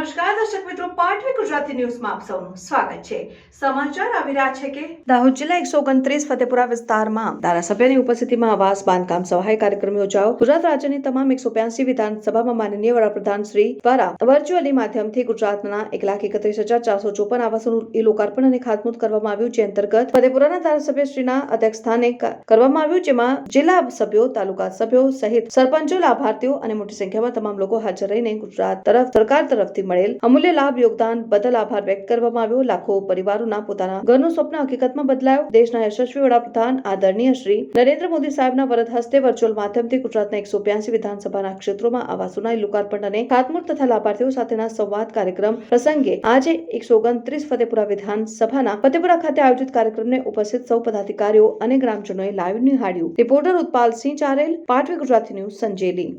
નમસ્કાર દર્શક મિત્રો, પાટવી ગુજરાતી ન્યૂઝમાં આપ સૌનું સ્વાગત છે। સમાચાર આવી રહ્યા છે કે દાહોદ જિલ્લા 129 ફતેપુરા વિસ્તારમાં ધારાસભ્યની ઉપસ્થિતિમાં આવાસ બાંધકામ સહાય કાર્યક્રમ યોજાયો। ગુજરાત રાજ્યની તમામ 182 વિધાનસભામાં માનનીય વડાપ્રધાન શ્રી દ્વારા વર્ચ્યુઅલી માધ્યમથી ગુજરાતના 1,31,454 આવાસોનું લોકાર્પણ અને ખાતમુહૂર્ત કરવામાં આવ્યું, જે અંતર્ગત ફતેપુરાના ધારાસભ્ય શ્રીના અધ્યક્ષસ્થાને કરવામાં આવ્યું, જેમાં જિલ્લા સભ્યો, તાલુકા સભ્યો સહિત સરપંચો, લાભાર્થીઓ અને મોટી સંખ્યામાં તમામ લોકો હાજર રહીને ગુજરાત સરકાર તરફથી મળેલ અમૂલ્ય લાભ યોગદાન બદલ આભાર વ્યક્ત કરવામાં આવ્યો। લાખો પરિવારોના પોતાના ઘરનું સ્વપ્ન હકીકતમાં બદલાયો। દેશના યશસ્વી વડાપ્રધાન આદરણીય શ્રી નરેન્દ્ર મોદી સાહેબના વરદ હસ્તે વર્ચ્યુઅલ માધ્યમથી ગુજરાતના 182 વિધાનસભાના ક્ષેત્રોમાં આવાસોના લોકાર્પણ અને ખાતમુહૂર્ત તથા લાભાર્થીઓ સાથેના સંવાદ કાર્યક્રમ પ્રસંગે આજે 129 ફતેપુરા વિધાનસભાના ફતેપુરા ખાતે આયોજિત કાર્યક્રમને ઉપસ્થિત સૌ પદાધિકારીઓ અને ગ્રામજનોએ લાઈવ નિહાળ્યું। Reporter Utpalsinh Charel, Patvi Gujarati news, Sanjeli.